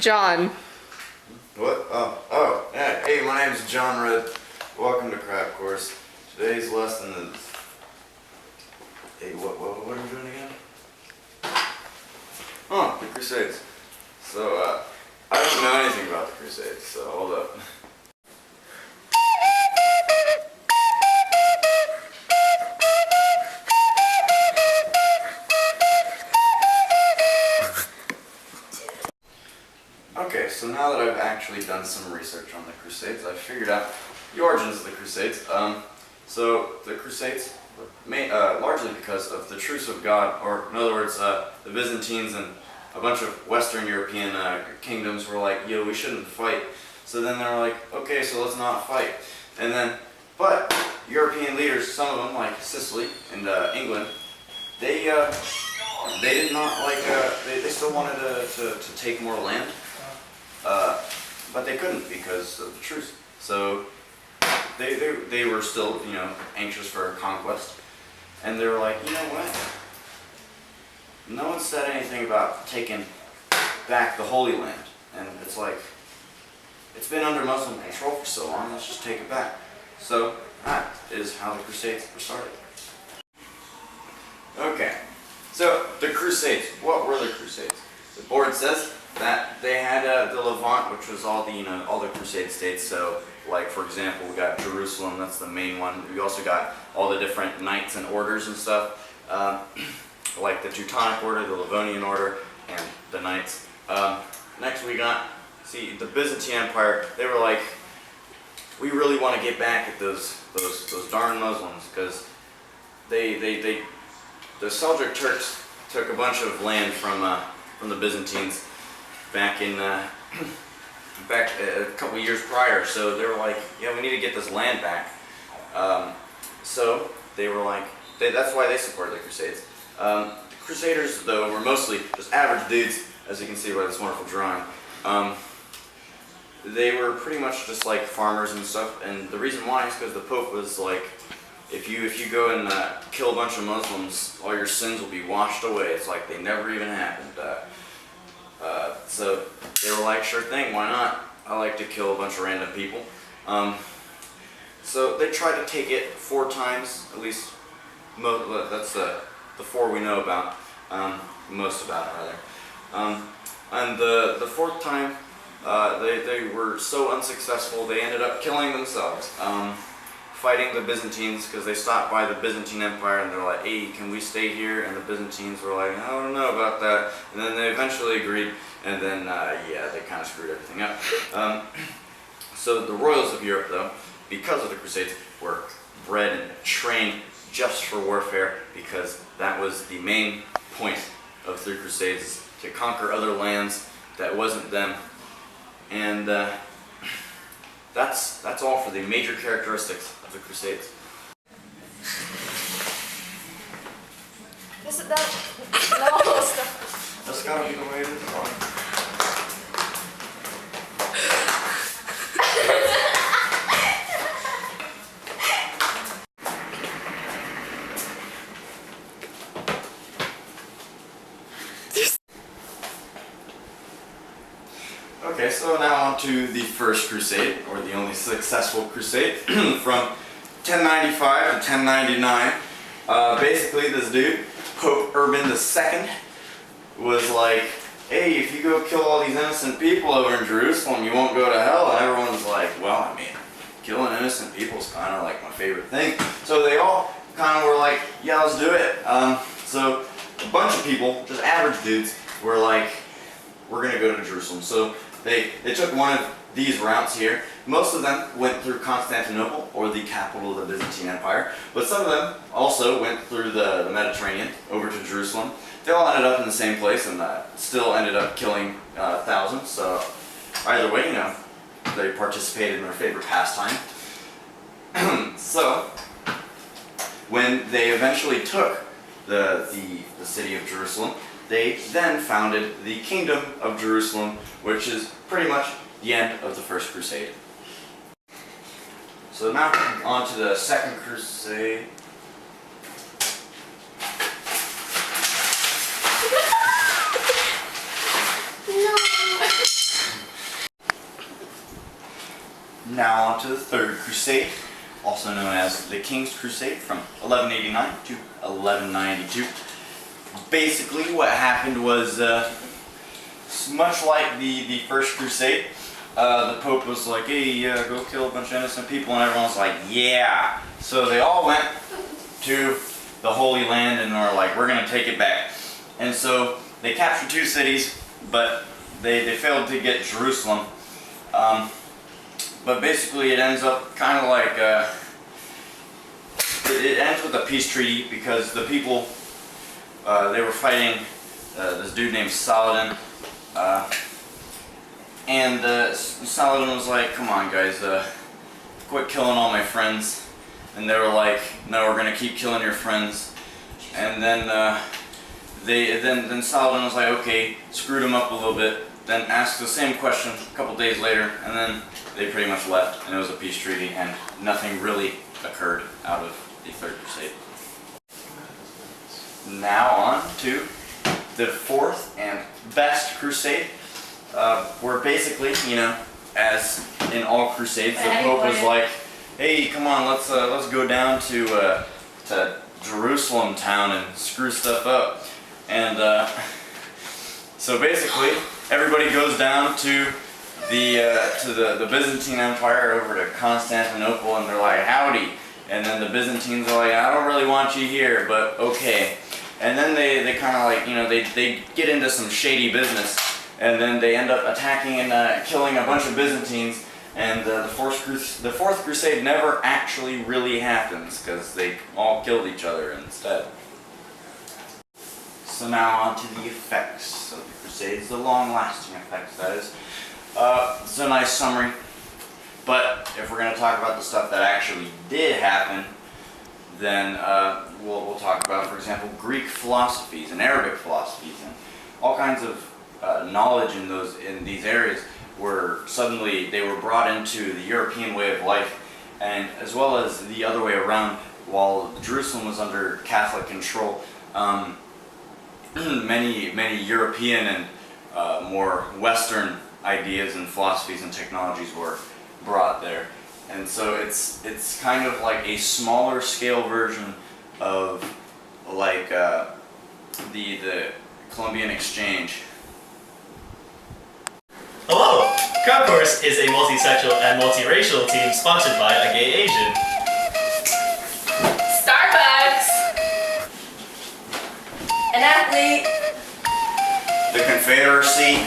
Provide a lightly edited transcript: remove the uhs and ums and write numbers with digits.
John. What? Oh, yeah. Hey, my name is John Red. Welcome to Crap Course. Today's lesson is... Hey, what are we doing again? Oh, the Crusades. So, I don't know anything about the Crusades, so hold up. Okay, so now that I've actually done some research on the Crusades, I've figured out the origins of the Crusades. So the Crusades were largely because of the Truce of God, or in other words, the Byzantines and a bunch of Western European kingdoms were like, yo, we shouldn't fight. So then they were like, okay, so let's not fight. And then, but European leaders, some of them, like Sicily and England, they did not like, they still wanted to take more land. But they couldn't because of the truce. So they were still, you know, anxious for conquest. And they were like, you know what? No one said anything about taking back the Holy Land. And it's like, it's been under Muslim control for so long, let's just take it back. So that is how the Crusades were started. Okay, so the Crusades. What were the Crusades? The board says that they had the Levant, which was all the Crusade states. So, like for example, we got Jerusalem. That's the main one. We also got all the different knights and orders and stuff, like the Teutonic Order, the Livonian Order, and the Knights. Next, we got the Byzantine Empire. They were like, we really want to get back at those darn Muslims because the Seljuk Turks took a bunch of land from the Byzantines back a couple years prior. So they were like, yeah, we need to get this land back. So they were like, that's why they supported the Crusades. The Crusaders, though, were mostly just average dudes, as you can see by this wonderful drawing. They were pretty much just like farmers and stuff, and the reason why is because the Pope was like, if you go and kill a bunch of Muslims, all your sins will be washed away. It's like they never even happened. So they were like, sure thing, why not? I like to kill a bunch of random people. So they tried to take it 4 times, at least. That's the 4 we know about, most about rather. And the 4th time, they were so unsuccessful they ended up killing themselves. Fighting the Byzantines because they stopped by the Byzantine Empire and they're like, hey, can we stay here? And the Byzantines were like, I don't know about that. And then they eventually agreed, and then yeah, they kind of screwed everything up. So the royals of Europe, though, because of the Crusades, were bred and trained just for warfare, because that was the main point of the Crusades, to conquer other lands that wasn't them. And that's all for the major characteristics of the Crusades. That's gotta be the way it is. Okay, so now on to the First Crusade, or the only successful crusade, from 1095 to 1099. Basically, this dude, Pope Urban II, was like, hey, if you go kill all these innocent people over in Jerusalem, you won't go to hell. And everyone's like, well, I mean, killing innocent people is kind of like my favorite thing. So they all kind of were like, yeah, let's do it. So a bunch of people, just average dudes, were like, we're going to go to Jerusalem. So they took one of these routes here. Most of them went through Constantinople, or the capital of the Byzantine Empire, but some of them also went through the Mediterranean over to Jerusalem. They all ended up in the same place and still ended up killing thousands. So either way, you know, they participated in their favorite pastime. So when they eventually took the city of Jerusalem, they then founded the Kingdom of Jerusalem, which is pretty much the end of the First Crusade. So now on to the Second Crusade. No. Now on to the Third Crusade, also known as the King's Crusade from 1189 to 1192. Basically what happened was much like the First Crusade, the Pope was like, hey, go kill a bunch of innocent people, and everyone's like, yeah. So they all went to the Holy Land and were like, we're going to take it back. And so they captured 2 cities, but they failed to get Jerusalem. But basically it ends up kind of like, it ends with a peace treaty because the people, they were fighting this dude named Saladin. And Saladin was like, come on guys, quit killing all my friends. And they were like, no, we're going to keep killing your friends. And then then Saladin was like, okay, screwed him up a little bit. Then asked the same question a couple days later, and then they pretty much left, and it was a peace treaty, and nothing really occurred out of the Third Crusade. Now on to the Fourth and best crusade, where basically, you know, as in all crusades, the Pope was like, hey, come on, let's go down to Jerusalem town and screw stuff up. And so basically, everybody goes down to the Byzantine Empire over to Constantinople, and they're like, howdy. And then the Byzantines are like, I don't really want you here, but okay. And then they kind of like, you know, they get into some shady business, and then they end up attacking and killing a bunch of Byzantines. And the Fourth Crusade never actually really happens because they all killed each other instead. So now on to the effects of the Crusades, the long-lasting effects, that is. It's a nice summary, but if we're going to talk about the stuff that actually did happen, then we'll talk about, for example, Greek philosophies and Arabic philosophies, and all kinds of knowledge in these areas were suddenly, they were brought into the European way of life, and as well as the other way around. While Jerusalem was under Catholic control, many European and more Western ideas and philosophies and technologies were brought there. And so it's kind of like a smaller scale version of like the Columbian Exchange. Hello! Crowd Course is a multisexual and multiracial team sponsored by a gay Asian. Starbucks! An athlete! The Confederacy.